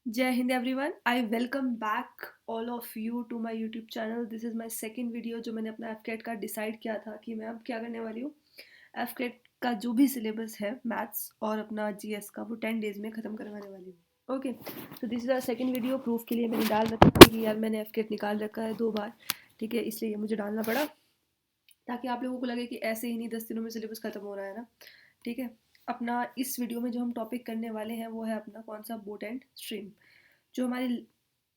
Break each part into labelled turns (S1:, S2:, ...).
S1: जय हिंद everyone. I welcome back all of you to my YouTube channel. This is my second video जो मैंने अपना एफकेट का डिसाइड किया था कि मैं अब क्या करने वाली हूँ। एफकेट का जो भी सिलेबस है मैथ्स और अपना जीएस का वो 10 डेज में ख़त्म करवाने वाली हूँ। ओके, तो this is our second video. Proof के लिए मैंने डाल रखा है कि यार मैंने एफकेट निकाल रखा है 2 बार, ठीक है, इसलिए ये मुझे डालना पड़ा ताकि आप लोगों को लगे कि ऐसे ही नहीं 10 दिनों में सिलेबस ख़त्म हो रहा है ना। ठीक है, अपना इस वीडियो में जो हम टॉपिक करने वाले हैं वो है अपना कौन सा, बोट एंड स्ट्रीम। जो हमारी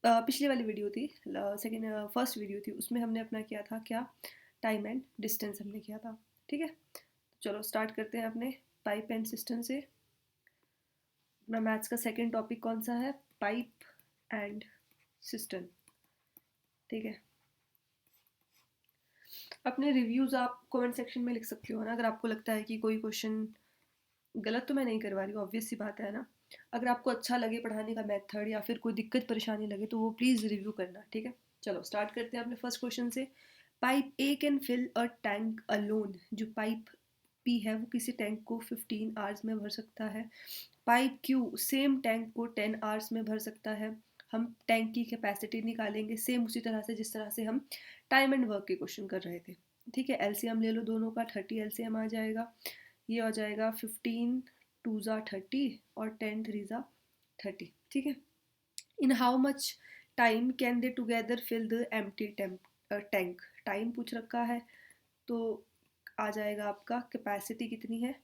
S1: पिछली वाली वीडियो थी, सेकेंड फर्स्ट वीडियो थी, उसमें हमने अपना किया था क्या, टाइम एंड डिस्टेंस हमने किया था। ठीक है, चलो स्टार्ट करते हैं अपने पाइप एंड सिस्टम से। अपना मैथ्स का सेकेंड टॉपिक कौन सा है, पाइप एंड सिस्टम। ठीक है, अपने रिव्यूज़ आप कमेंट सेक्शन में लिख सकते हो ना, अगर आपको लगता है कि कोई क्वेश्चन गलत तो मैं नहीं करवा रही हूँ, ऑब्वियस सी बात है ना। अगर आपको अच्छा लगे पढ़ाने का मेथड या फिर कोई दिक्कत परेशानी लगे तो वो प्लीज़ रिव्यू करना। ठीक है, चलो स्टार्ट करते हैं अपने फर्स्ट क्वेश्चन से। Pipe A can fill a tank alone. जो पाइप पी है वो किसी टैंक को 15 आवर्स में भर सकता है। पाइप क्यू सेम टैंक को 10 आवर्स में भर सकता है। हम टैंक की कैपेसिटी निकालेंगे सेम उसी तरह से जिस तरह से हम टाइम एंड वर्क के क्वेश्चन कर रहे थे। ठीक है, एलसीएम ले लो दोनों का, 30 एलसीएम आ जाएगा। ये हो जाएगा 15 2 ज़ा 30 और 10 3 ज़ा 30। ठीक है, in how much time can they together fill the empty tank. Time पूछ रखा है तो आ जाएगा आपका कैपेसिटी कितनी है,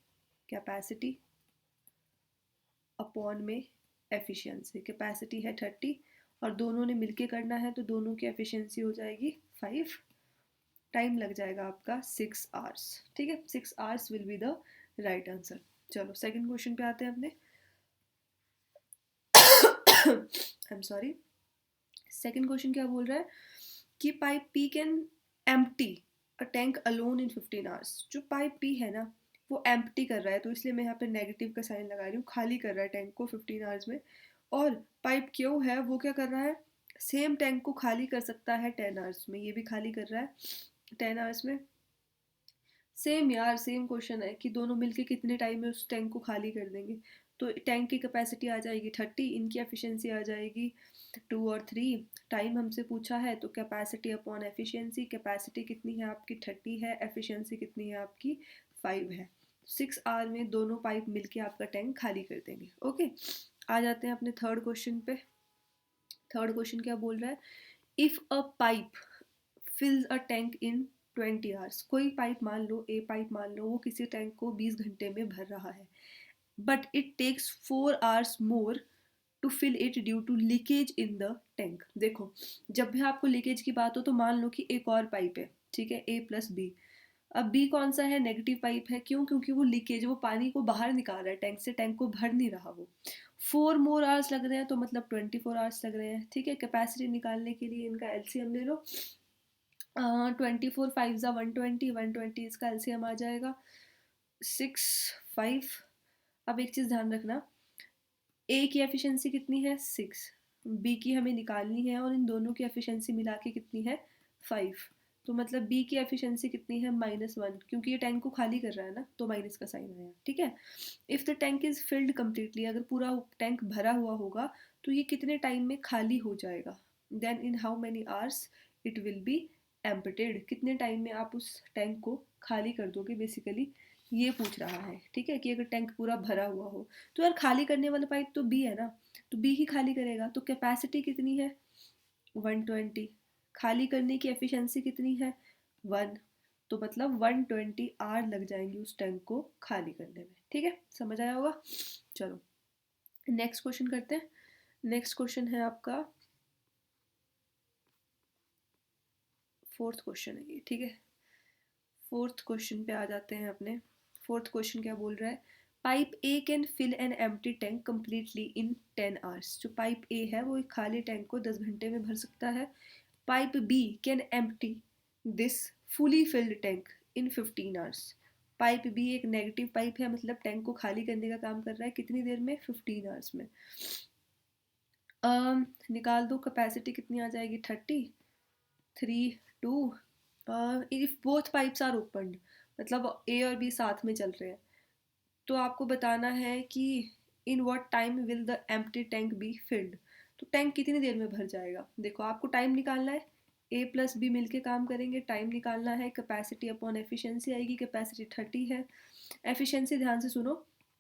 S1: कैपेसिटी अपॉन में एफिशिएंसी। कैपेसिटी है 30 और दोनों ने मिलके करना है तो दोनों की एफिशिएंसी हो जाएगी 5। टाइम लग जाएगा आपका 6 आवर्स। ठीक है, 6 hours will be the right answer. चलो सेकंड क्वेश्चन पे आते हैं अपने। I am sorry. Second question क्या बोल रहा है कि pipe P can empty a tank alone in 15 hours. जो पाइप पी है ना वो एम्प्टी कर रहा है, तो इसलिए मैं यहाँ पे नेगेटिव का साइन लगा रही हूँ, खाली कर रहा है टैंक को 15 आवर्स में। और पाइप क्यू है वो क्या कर रहा है, सेम टैंक को खाली कर सकता है 10 आवर्स में, ये भी खाली कर रहा है 10 आवर्स में। सेम यार, सेम क्वेश्चन है कि दोनों मिलके कितने टाइम में उस टैंक को खाली कर देंगे। तो टैंक की कैपेसिटी आ जाएगी 30, इनकी एफिशिएंसी आ जाएगी 2 और 3। टाइम हमसे पूछा है तो कैपेसिटी अपॉन एफिशिएंसी। कैपेसिटी कितनी है आपकी 30 है, एफिशिएंसी कितनी है आपकी 5 है। 6 आवर में दोनों पाइप मिलके आपका टैंक खाली कर देंगे। ओके, आ जाते हैं अपने थर्ड क्वेश्चन पे। थर्ड क्वेश्चन क्या बोल रहा है, if a pipe fills a tank in 20 hours. कोई पाइप मान लो, ए पाइप मान लो, वो किसी टैंक को 20 घंटे में भर रहा है, but it takes 4 hours more to fill it due to leakage in the tank. देखो, जब भी आपको लीकेज की बात हो तो मान लो कि एक और पाइप है, ठीक है, ए प्लस बी। अब बी कौन सा है, नेगेटिव पाइप है। क्यों? क्योंकि वो लीकेज, वो पानी को बाहर निकाल रहा है टैंक से, टैंक को भर नहीं रहा वो। 4 मोर आवर्स लग रहे हैं तो मतलब 24 आवर्स लग रहे हैं। ठीक है, कैपेसिटी निकालने के लिए इनका एलसीएम ले लो। 24 5 ज़ा 120, 120 इसका एलसीएम आ जाएगा 6 5। अब एक चीज़ ध्यान रखना, ए की एफिशिएंसी कितनी है 6, बी की हमें निकालनी है और इन दोनों की एफिशिएंसी मिला के कितनी है 5। तो मतलब बी की एफिशिएंसी कितनी है -1, क्योंकि ये टैंक को खाली कर रहा है ना, तो माइनस का साइन आया। ठीक है, if the tank is filled completely, अगर पूरा टैंक भरा हुआ होगा तो ये कितने टाइम में खाली हो जाएगा। Then in how many hours it will be emptied. कितने टाइम में आप उस टैंक को खाली कर दोगे, बेसिकली ये पूछ रहा है। ठीक है, कि अगर टैंक पूरा भरा हुआ हो तो यार खाली करने वाला पाइप तो बी है ना, तो बी ही खाली करेगा। तो कैपेसिटी कितनी है 120, खाली करने की एफिशिएंसी कितनी है 1, तो मतलब 120 आवर लग जाएंगे उस टैंक को खाली करने में। ठीक है, समझ आया होगा। चलो नेक्स्ट क्वेश्चन करते हैं। नेक्स्ट क्वेश्चन है आपका फोर्थ क्वेश्चन है ये। ठीक है, फोर्थ क्वेश्चन पे आ जाते हैं अपने। फोर्थ क्वेश्चन क्या बोल रहा है, pipe A can fill an empty tank completely in 10 hours. जो पाइप ए है वो एक खाली टैंक को 10 घंटे में भर सकता है। Pipe B can empty this fully filled tank in 15 hours. Pipe B एक नेगेटिव पाइप है, मतलब टैंक को खाली करने का काम कर रहा है कितनी देर में, 15 आवर्स में। निकाल दो, कैपेसिटी कितनी आ जाएगी 30, 3 2। If both pipes are open, मतलब ए और बी साथ में चल रहे हैं, तो आपको बताना है कि इन what time will the empty tank be field. तो टैंक कितनी देर में भर जाएगा? देखो आपको टाइम निकालना है, ए प्लस बी मिलके काम करेंगे, टाइम निकालना है, कैपेसिटी अपॉन एफिशिएंसी आएगी, कैपेसिटी 30 है, एफिशिएंसी ध्यान से सुनो,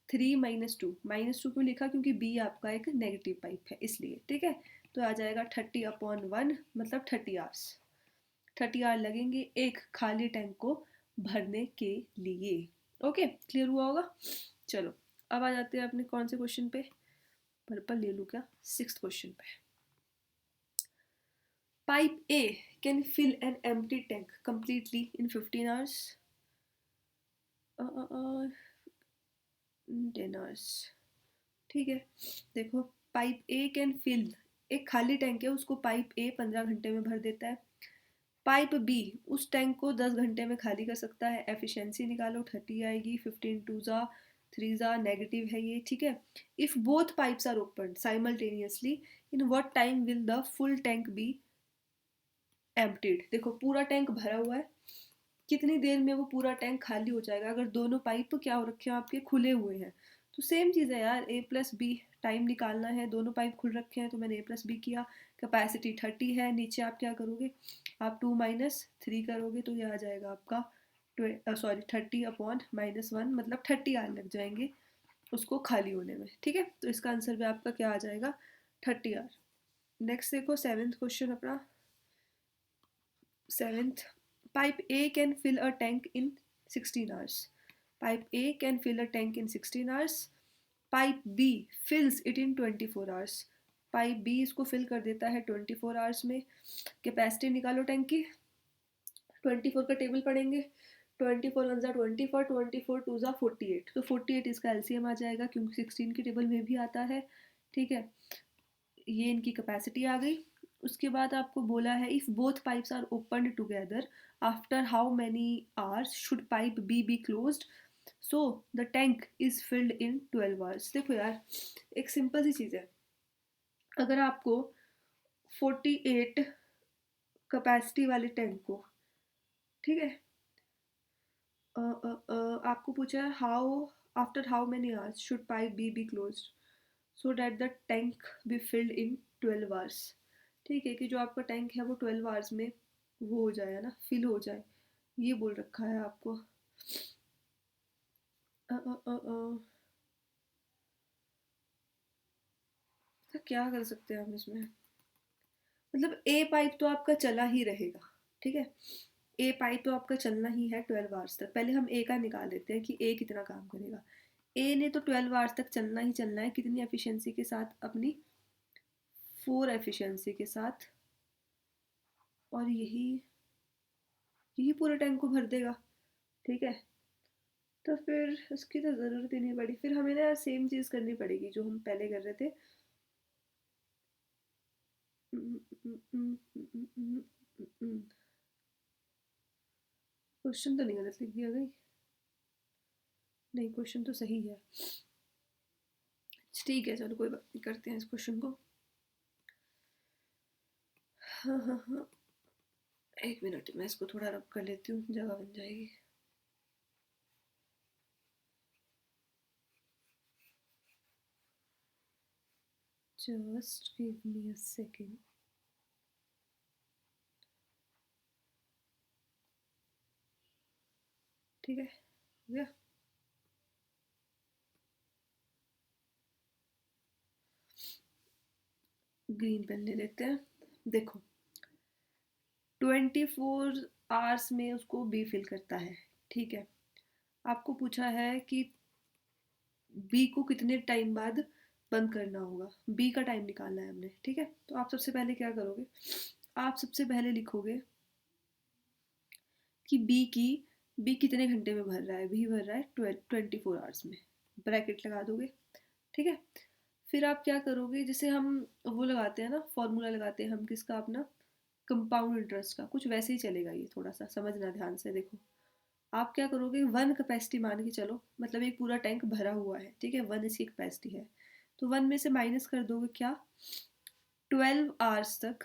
S1: 3 - 2, -2 क्यों लिखा? क्योंकि बी आपका एक नेगेटिव पाइप है इसलिए, ठीक है। तो आ जाएगा 30/1 मतलब 30 आवर्स, 30 आवर लगेंगे एक खाली टैंक को भरने के लिए। ओके, क्लियर हुआ होगा? चलो अब आ जाते हैं अपने कौन से क्वेश्चन पे, पर्पल ले लूँ क्या, 6th क्वेश्चन पे। Pipe A can fill an empty tank completely in 15 hours, 10 hours, ठीक है। देखो पाइप ए कैन फिल, एक खाली टैंक है उसको पाइप ए 15 घंटे में भर देता है, पाइप बी उस टैंक को 10 घंटे में खाली कर सकता है, एफिशिएंसी निकालो, 30 आएगी, 15 2 जा 3 जा, नेगेटिव है ये, ठीक है। If both pipes are open simultaneously in what time will the full tank be emptied? देखो पूरा टैंक भरा हुआ है, कितनी देर में वो पूरा टैंक खाली हो जाएगा अगर दोनों पाइप क्या हो रखे हैं आपके, खुले हुए हैं। तो सेम चीज़ है यार, ए प्लस बी, टाइम निकालना है, दोनों पाइप खुल रखे हैं तो मैंने ए प्लस बी किया, कैपेसिटी 30 है, नीचे आप क्या करोगे, आप 2 - 3 करोगे तो ये आ जाएगा आपका 30/-1 मतलब 30 आवर लग जाएंगे उसको खाली होने में, ठीक है। तो इसका आंसर भी आपका क्या आ जाएगा, 30 आवर। नेक्स्ट देखो 7th क्वेश्चन अपना, 7th, pipe A can fill a tank in 16 hours. Pipe A can fill a tank in 16 hours. Pipe B fills it in 24 hours. Pipe B इसको फिल कर देता है 24 आवर्स में। Capacity निकालो tank की, 24 का table पढ़ेंगे, 24 1 जा 24, 24 2 जा 48, तो 48 इसका एलसीएम आ जाएगा क्योंकि 16 की टेबल में भी आता है, ठीक है। ये इनकी कैपेसिटी आ गई। उसके बाद आपको बोला है if both pipes are open together after how many hours should pipe B be closed so the tank is filled in 12 hours. देखो यार एक सिंपल सी चीज़ है, अगर आपको 48 कैपेसिटी वाले टैंक को, ठीक है, आपको पूछा है how after how many hours should pipe B be closed so that the tank be filled in 12 hours, ठीक है, कि जो आपका टैंक है वो 12 आवर्स में वो हो जाए ना, फिल हो जाए, ये बोल रखा है आपको। अ, अ, अ, अ, तो क्या कर सकते हैं हम इसमें, मतलब ए पाइप तो आपका चला ही रहेगा, ठीक है, ए पाइप तो आपका चलना ही है 12 आवर्स तक। पहले हम ए का निकाल देते हैं कि ए कितना काम करेगा। ए ने तो 12 आवर्स तक चलना ही चलना है, कितनी एफिशिएंसी के साथ, अपनी 4 एफिशिएंसी के साथ, और यही यही पूरे टैंक को भर देगा, ठीक है। तो फिर उसकी तो ज़रूरत ही नहीं पड़ी, फिर हमें ना सेम चीज़ करनी पड़ेगी जो हम पहले कर रहे थे। क्वेश्चन तो नहीं गलत लिख दिया गई, नहीं क्वेश्चन तो सही है, ठीक है चलो कोई बात नहीं, करते हैं इस क्वेश्चन को। हाँ हाँ हाँ, एक मिनट मैं इसको थोड़ा रब कर लेती हूँ, जगह बन जाएगी। Just give me a second. ठीक है, हो गया। ग्रीन पेन ले लेते हैं। देखो 24 आवर्स में उसको बी फिल करता है, ठीक है। आपको पूछा है कि बी को कितने टाइम बाद बंद करना होगा, बी का टाइम निकालना है हमने, ठीक है। तो आप सबसे पहले क्या करोगे, आप सबसे पहले लिखोगे कि बी कितने घंटे में भर रहा है, बी भर रहा है 24 आवर्स में, ब्रैकेट लगा दोगे, ठीक है। फिर आप क्या करोगे, जैसे हम वो लगाते हैं ना, फॉर्मूला लगाते हैं हम किसका, अपना कंपाउंड इंटरेस्ट का, कुछ वैसे ही चलेगा ये, थोड़ा सा समझना ध्यान से। देखो आप क्या करोगे, 1 कैपेसिटी मान के चलो, मतलब एक पूरा टैंक भरा हुआ है, ठीक है, 1 इसकी कैपेसिटी है, तो 1 में से माइनस कर दोगे क्या, 12 आवर्स तक,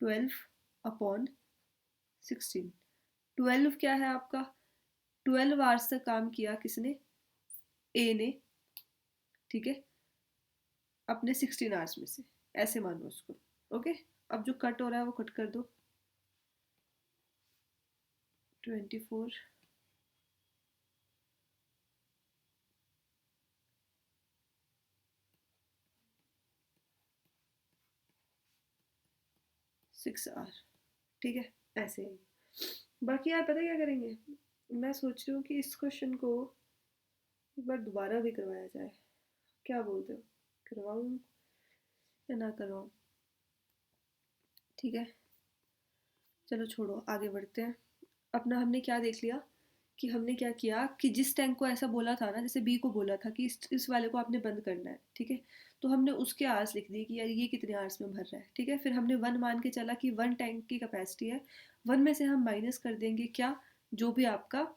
S1: 12/16, 12 क्या है आपका, 12 आवर्स तक काम किया किसने, ए ने, ठीक है। अपने 16 आवर्स में से, ऐसे मानो उसको। ओके, अब जो कट हो रहा है वो कट कर दो। 24 6 आवर, ठीक है, ऐसे ही। बाकी यार पता क्या करेंगे, मैं सोच रही हूँ कि इस क्वेश्चन को एक बार दोबारा भी करवाया जाए। क्या बोलते हो, करवाऊँ या ना करवाऊँ? ठीक है, चलो छोड़ो, आगे बढ़ते हैं। अपना हमने क्या देख लिया कि हमने क्या किया कि जिस टैंक को ऐसा बोला था ना, जैसे बी को बोला था कि इस वाले को आपने बंद करना है, ठीक है, तो हमने उसके आर्स लिख दिए कि यार ये कितने आर्स में भर रहा है, ठीक है। फिर हमने 1 मान के चला कि 1 टैंक की कैपेसिटी है, 1 में से हम माइनस कर देंगे क्या, जो भी आपका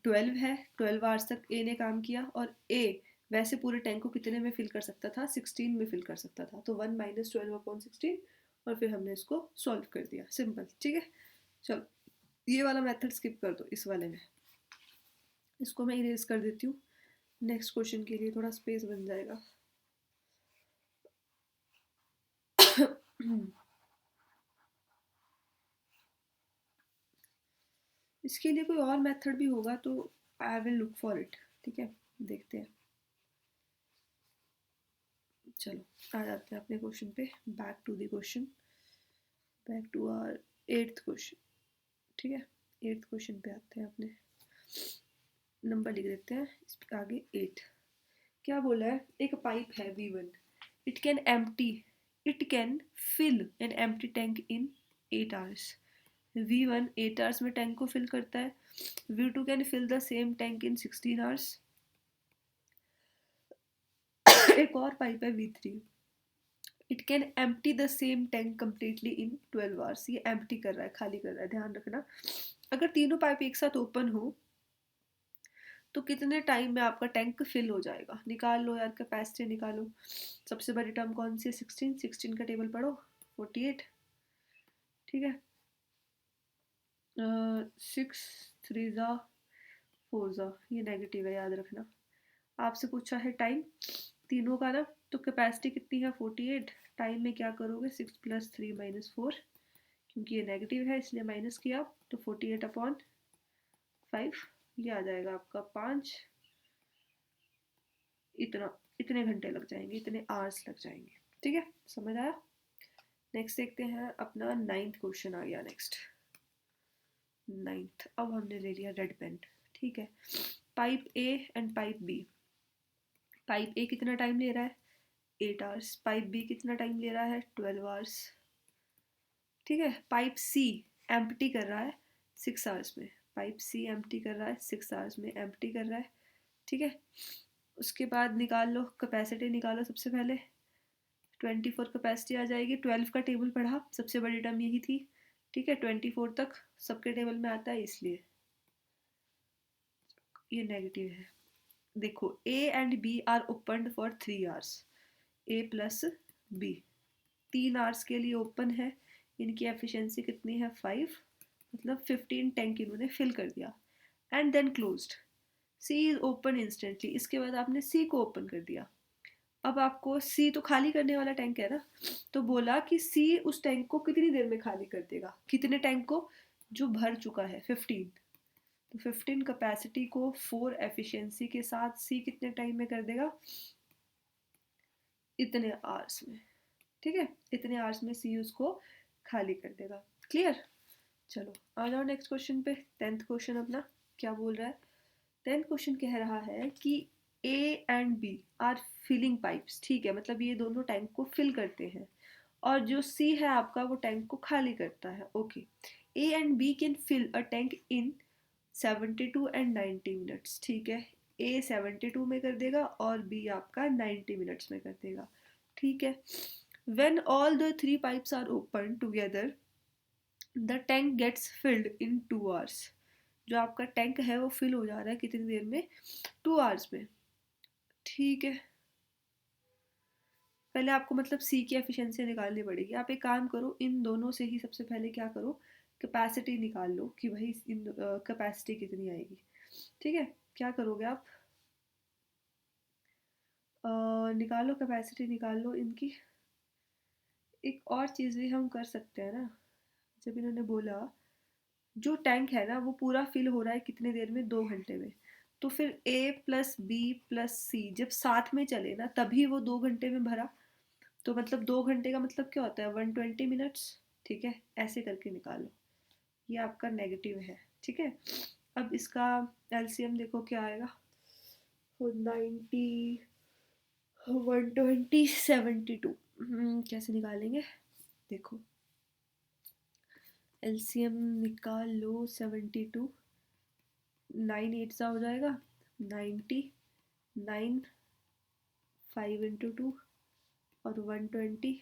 S1: 12 है, 12 आवर्स तक ए ने काम किया, और ए वैसे पूरे टैंक को कितने में फिल कर सकता था, 16 में फिल कर सकता था, तो 1 माइनस 12/16, और फिर हमने इसको सॉल्व कर दिया, सिंपल, ठीक है। चलो, ये वाला मेथड स्किप कर दो, इस वाले में इसको मैं इरेज कर देती हूँ, नेक्स्ट क्वेश्चन के लिए थोड़ा स्पेस बन जाएगा। इसके लिए कोई और मेथड भी होगा तो I will look for it, ठीक है, देखते हैं। चलो आ जाते हैं अपने क्वेश्चन पे, back to the question, back to our 8th question, ठीक है। 8th क्वेश्चन पे आते हैं, अपने नंबर लिख देते हैं इसके आगे 8। क्या बोला है, एक पाइप है V1, it can empty, it can fill an empty tank in 8 hours. V1 8 hours में टैंक को फिल करता है, V2 can fill the same tank in 16 hours. एक और पाइप है V3, it can empty the same tank completely in 12 hours. ये empty कर रहा है, खाली कर रहा है, ध्यान रखना। अगर तीनों पाइप एक साथ ओपन हो तो कितने टाइम में आपका टैंक फिल हो जाएगा, निकाल लो यार, कैपेसिटी निकालो। सबसे बड़ी टर्म कौन सी है, 16, 16 का टेबल पढ़ो, 48, ठीक है। 6 3 ज़ा 4 ज़ा, ये नेगेटिव है, याद रखना। आपसे पूछा है टाइम तीनों का ना, तो कैपेसिटी कितनी है 48, टाइम में क्या करोगे, 6 + 3 - 4, क्योंकि ये नेगेटिव है इसलिए माइनस किया, तो 48/5, ये आ जाएगा आपका 5। इतना, इतने घंटे लग जाएंगे, इतने आवर्स लग जाएंगे, ठीक है, समझ आया। नेक्स्ट देखते हैं, अपना 9th क्वेश्चन आ गया नेक्स्ट। 9th, अब हमने ले लिया रेड पेन, ठीक है। Pipe A and pipe B, pipe A कितना टाइम ले रहा है 8 आवर्स, पाइप बी कितना टाइम ले रहा है 12 आवर्स, ठीक है। पाइप सी एम्प्टी कर रहा है 6 आवर्स में, पाइप सी एम्प्टी कर रहा है 6 आवर्स में, एम्प्टी कर रहा है, ठीक है। उसके बाद निकाल लो, कैपेसिटी निकालो सबसे पहले, 24 कैपेसिटी आ जाएगी, 12 का टेबल पढ़ा, सबसे बड़ी टर्म यही थी, ठीक है। 24 तक सबके टेबल में आता है, इसलिए ये नेगेटिव है। देखो, A and B are open for 3 hours, A plus B 3 hours के लिए ओपन है, इनकी एफिशिएंसी कितनी है 5, मतलब 15 टैंक इन्होंने फिल कर दिया, and then closed, C is open instantly, इसके बाद आपने सी को ओपन कर दिया। अब आपको सी तो खाली करने वाला टैंक है ना, तो बोला कि सी उस टैंक को कितनी देर में खाली कर देगा, कितने टैंक को, जो भर चुका है 15, तो 15 कैपेसिटी को 4 एफिशिएंसी के साथ सी कितने टाइम में कर देगा, इतने आवर्स में, ठीक है, इतने आवर्स में सी उसको खाली कर देगा, क्लियर। चलो आ जाओ नेक्स्ट क्वेश्चन पे, 10th क्वेश्चन अपना क्या बोल रहा है। 10th क्वेश्चन कह रहा है कि A and B are filling pipes, ठीक है, मतलब ये दोनों टैंक को फिल करते हैं, और जो सी है आपका वो टैंक को खाली करता है, okay. A and B can fill a tank in 72 and 90 minutes, ठीक है। ए 72 में कर देगा और बी आपका 90 मिनट्स में कर देगा, ठीक है। When all the 3 pipes are open together the tank gets filled in 2 hours, जो आपका टैंक है वो फिल हो जा रहा है कितनी देर में, 2 आवर्स में, ठीक है। पहले आपको मतलब सी की एफिशिएंसी निकालनी पड़ेगी, आप एक काम करो, इन दोनों से ही सबसे पहले क्या करो, कैपेसिटी निकाल लो कि भाई इन कैपेसिटी कितनी आएगी, ठीक है। क्या करोगे आप, निकालो कैपेसिटी, निकाल लो इनकी। एक और चीज़ भी हम कर सकते हैं ना, जब इन्होंने बोला जो टैंक है ना वो पूरा फिल हो रहा है कितने देर में, 2 घंटे में। तो फिर ए प्लस बी प्लस सी जब साथ में चले ना तभी वो 2 घंटे में भरा। तो मतलब 2 घंटे का मतलब क्या होता है, 120 मिनट्स। ठीक है, ऐसे करके निकालो। ये आपका नेगेटिव है। ठीक है, अब इसका एलसीएम देखो क्या आएगा। 90, 120, 72। कैसे निकालेंगे, देखो एलसीएम निकाल लो। 72, 9 8 सा हो जाएगा 90, 9, 5 × 2 और 120,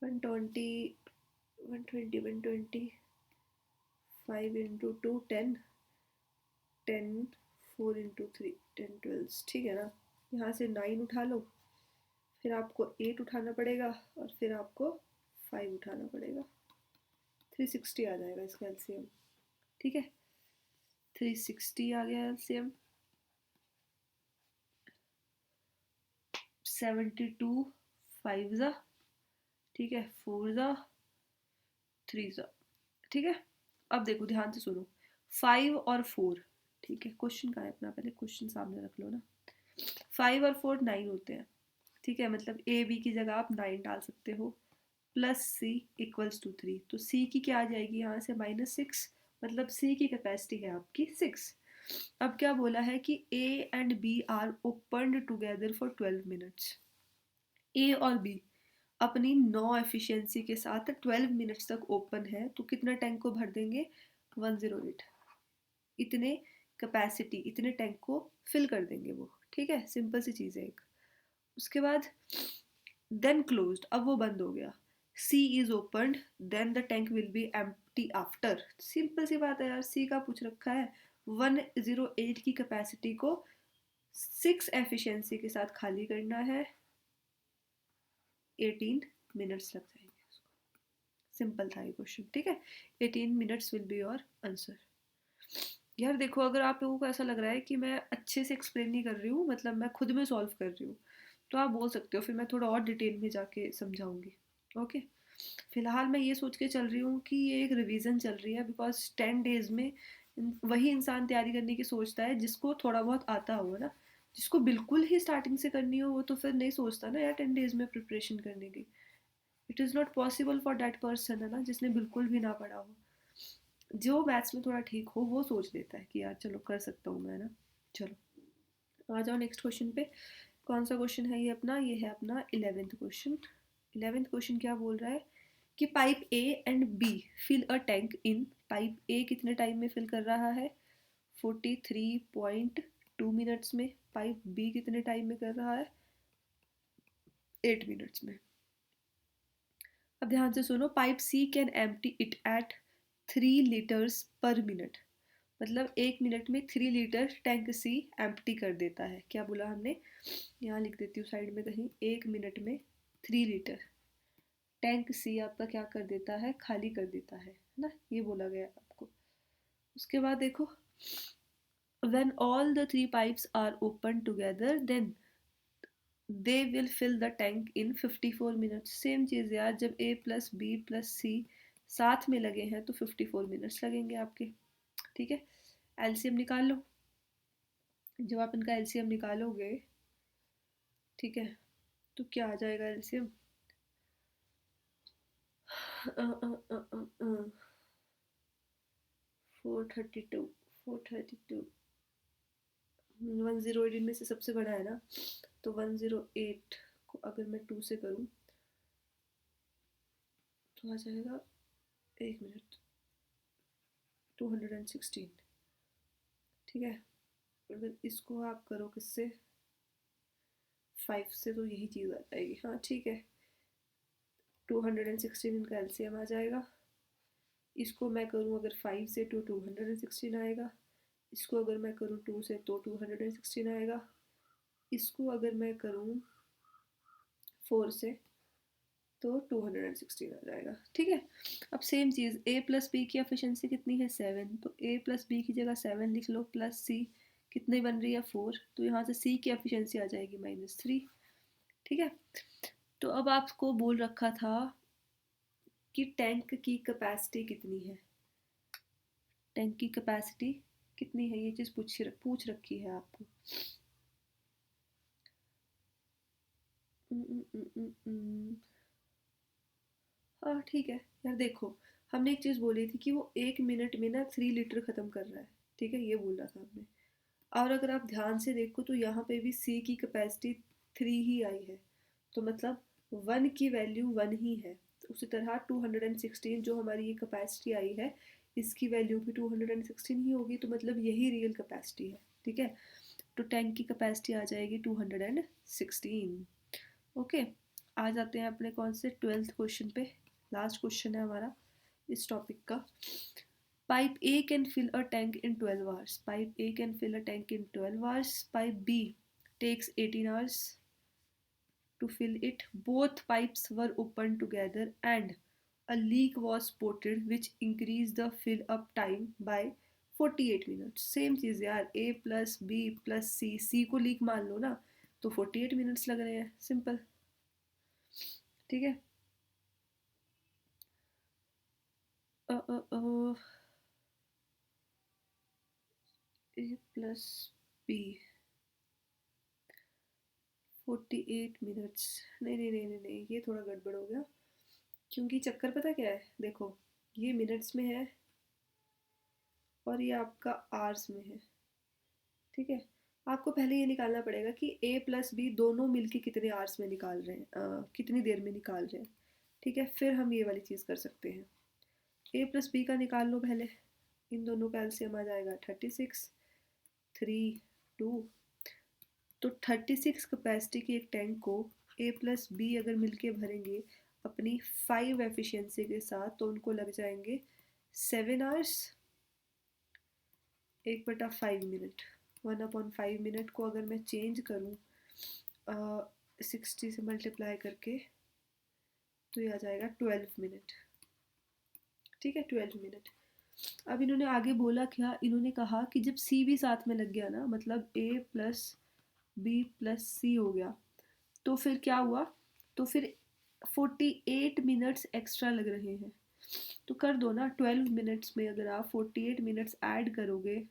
S1: 120, 120, 120, 5 × 2 10, 10, 4 × 3 10 12। ठीक है ना, यहाँ से 9 उठा लो, फिर आपको 8 उठाना पड़ेगा और फिर आपको 5 उठाना पड़ेगा। 360 आ जाएगा इसका एलसीएम। ठीक है, 360 आ गया एलसीएम। 72 5 ज़ा, ठीक है, 4 ज़ा, 3 ज़ा। ठीक है, अब देखो ध्यान से सुनो, 5 और 4। ठीक है, क्वेश्चन का है अपना, पहले क्वेश्चन सामने रख लो ना। 5 और 4 9 होते हैं। ठीक है, मतलब ए बी की जगह आप 9 डाल सकते हो। प्लस सी इक्वल्स टू 3, तो सी की क्या आ जाएगी यहाँ से, -6। मतलब सी की कैपेसिटी है आपकी 6। अब क्या बोला है कि A and B are opened together for 12 minutes. A और बी अपनी 9 एफिशिएंसी के साथ 12 मिनट्स तक ओपन है, तो कितना टैंक को भर देंगे, 108। इतने कैपेसिटी, इतने टैंक को फिल कर देंगे वो। ठीक है, सिंपल सी चीज़ है एक। उसके बाद देन क्लोज्ड, अब वो बंद हो गया। C is opened, then the tank will be empty after. Simple सी बात है यार, सी का पूछ रखा है। 108 की कैपेसिटी को 6 एफिशिएंसी के साथ खाली करना है, 18 मिनट्स लग जाएंगे उसको। सिंपल था ये क्वेश्चन। ठीक है, 18 minutes will be your answer. यार देखो, अगर आप लोगों को ऐसा लग रहा है कि मैं अच्छे से एक्सप्लेन नहीं कर रही हूँ, मतलब मैं खुद में सॉल्व कर रही हूँ, तो आप बोल सकते हो, फिर मैं थोड़ा और डिटेल में जाके समझाऊंगी। ओके, फिलहाल मैं ये सोच के चल रही हूँ कि ये एक रिवीजन चल रही है, बिकॉज 10 डेज में वही इंसान तैयारी करने की सोचता है जिसको थोड़ा बहुत आता होगा ना। जिसको बिल्कुल ही स्टार्टिंग से करनी हो वो तो फिर नहीं सोचता ना यार 10 डेज में प्रिपरेशन करने की। It is not possible for that person, है ना, जिसने बिल्कुल भी ना पढ़ा हो। जो मैथ्स में थोड़ा ठीक हो वो सोच लेता है कि यार चलो कर सकता हूँ मैं ना। चलो आ जाओ नेक्स्ट क्वेश्चन पे। कौन सा क्वेश्चन है ये अपना, ये है अपना 11th क्वेश्चन। 11th क्वेश्चन क्या बोल रहा है कि pipe A and B fill a tank in. Pipe A कितने टाइम में फिल कर रहा है, 43.2 मिनट्स में। पाइप बी कितने टाइम में कर रहा है, 8 मिनट्स में। अब ध्यान से सुनो, pipe C can empty it at 3 litres per minute. मतलब 1 मिनट में 3 लीटर टैंक सी एम्प्टी कर देता है। क्या बोला हमने, यहाँ लिख देती हूँ साइड में कहीं, 1 मिनट में 3 लीटर टैंक सी आपका क्या कर देता है, खाली कर देता है ना, ये बोला गया आपको। उसके बाद देखो, when all the three pipes are open together then they will fill the tank in 54 minutes। Same चीज़ यार, जब a प्लस बी प्लस सी साथ में लगे हैं तो 54 मिनट्स लगेंगे आपके। ठीक है, एलसीएम निकाल लो। जब आप इनका एलसीएम निकालोगे, ठीक है, तो क्या आ जाएगा एलसीएम, 432, 432। 108 इनमें से सबसे बड़ा है ना, तो 108 को अगर मैं 2 से करूँ तो आ जाएगा, 1 मिनट, 216। ठीक है, अगर इसको आप करो किससे, 5 से, तो यही चीज़ आ जाएगी। हाँ ठीक है, 216 इनका एलसीएम आ जाएगा। इसको मैं करूँ अगर 5 से तो 216 आएगा। इसको अगर मैं करूँ 2 से तो 216 आएगा। इसको अगर मैं करूँ 4 से तो 216 आ जाएगा। ठीक है, अब सेम चीज़, ए प्लस बी की एफिशिएंसी कितनी है, 7। तो ए प्लस बी की जगह 7 लिख लो, प्लस सी कितनी बन रही है 4, तो यहाँ से सी की एफिशिएंसी आ जाएगी -3। ठीक है, तो अब आपको बोल रखा था कि टैंक की कैपेसिटी कितनी है, टैंक की कैपेसिटी कितनी है, ये चीज़ पूछ रखी है आपको। हाँ ठीक है यार, देखो हमने एक चीज़ बोली थी कि वो 1 मिनट में ना 3 लीटर ख़त्म कर रहा है, ठीक है, ये बोला था हमने। और अगर आप ध्यान से देखो तो यहाँ पे भी सी की कैपेसिटी 3 ही आई है, तो मतलब 1 की वैल्यू 1 ही है। तो उसी तरह 216 जो हमारी ये कैपेसिटी आई है, इसकी वैल्यू भी 216 ही होगी, तो मतलब यही रियल कैपेसिटी है। ठीक है, तो टैंक की कैपेसिटी आ जाएगी 216। ओके, आ जाते हैं अपने कौन से 12th क्वेश्चन पे। लास्ट क्वेश्चन है हमारा इस टॉपिक का। Pipe A can fill a tank in 12 hours. Pipe A can fill a tank in 12 hours. Pipe B takes 18 hours to fill it. Both pipes were opened together and a leak was spotted which increased the fill up time by 48 minutes. Same चीज़ यार, A plus B plus C को leak मान लो ना, तो 48 minutes लग रहे हैं, simple. ठीक है, A प्लस B 48 मिनट्स, नहीं नहीं नहीं नहीं नहीं, ये थोड़ा गड़बड़ हो गया, क्योंकि चक्कर पता क्या है, देखो ये मिनट्स में है और ये आपका आवर्स में है। ठीक है, आपको पहले ये निकालना पड़ेगा कि ए प्लस बी दोनों मिलके कितने आवर्स में निकाल रहे हैं, कितनी देर में निकाल रहे हैं। ठीक है, फिर हम ये वाली चीज़ कर सकते हैं। ए प्लस बी का निकाल लो पहले, इन दोनों का एलसीएम आ जाएगा 36, 3, 2। तो 36 कैपेसिटी के एक टैंक को ए प्लस बी अगर मिलके भरेंगे अपनी 5 एफिशिएंसी के साथ, तो उनको लग जाएंगे 7 आवर्स, 1/5 मिनट। 1/5 मिनट को अगर मैं चेंज करूँ 60 से मल्टीप्लाई करके, तो ये आ जाएगा 12 मिनट। ठीक है, 12 मिनट। अब इन्होंने आगे बोला क्या, इन्होंने कहा कि जब सी भी साथ में लग गया ना, मतलब ए प्लस बी प्लस सी हो गया, तो फिर क्या हुआ, तो फिर 48 मिनट्स एक्स्ट्रा लग रहे हैं। तो कर दो ना, 12 मिनट्स में अगर आप 48 मिनट्स ऐड करोगे,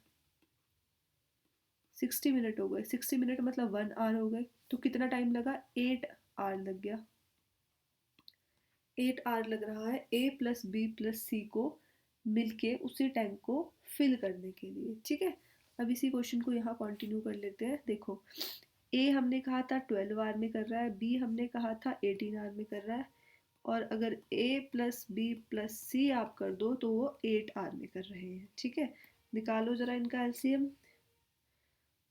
S1: 60 मिनट हो गए, 60 मिनट मतलब 1 आवर हो गए, तो कितना टाइम लगा, 8 आवर लग गया। 8 आवर लग रहा है ए प्लस बी प्लस सी को मिलके उसी टैंक को फिल करने के लिए। ठीक है, अब इसी क्वेश्चन को यहाँ कंटिन्यू कर लेते हैं। देखो, ए हमने कहा था 12 आवर में कर रहा है, बी हमने कहा था 18 आवर में कर रहा है, और अगर ए प्लस बी प्लस सी आप कर दो तो वो 8 आवर में कर रहे हैं। ठीक है, निकालो ज़रा इनका एलसीएम।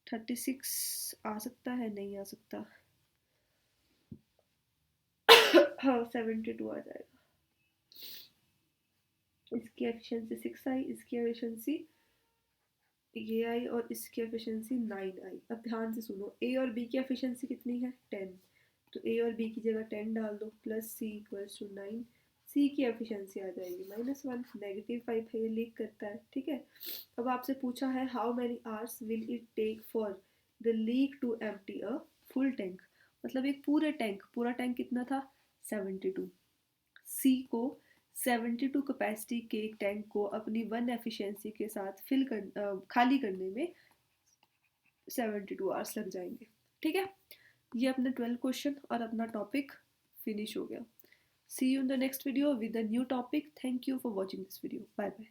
S1: 36 आ सकता है, नहीं आ सकता। हाँ 72 आ जाएगा। इसकी एफिशिएंसी 6 आई, इसकी एफिशिएंसी ये आई, और इसकी एफिशिएंसी 9 आई। अब ध्यान से सुनो, ए और बी की एफिशिएंसी कितनी है, 10, तो ए और बी की जगह 10 डाल दो, प्लस सी इक्वल्स टू 9। सी की एफिशिएंसी आ जाएगी -1, -5 है, ये लीक करता है। ठीक है, अब आपसे पूछा है how many hours will it take for the leak to empty a full tank, मतलब एक पूरा टैंक कितना था, 72। सी को 72 कैपेसिटी के एक टैंक को अपनी 1 एफिशिएंसी के साथ खाली करने में 72 आवर्स लग जाएंगे। ठीक है, ये अपना 12 क्वेश्चन और अपना टॉपिक फिनिश हो गया। See you in the next video with a new topic. Thank you for watching this video. Bye bye.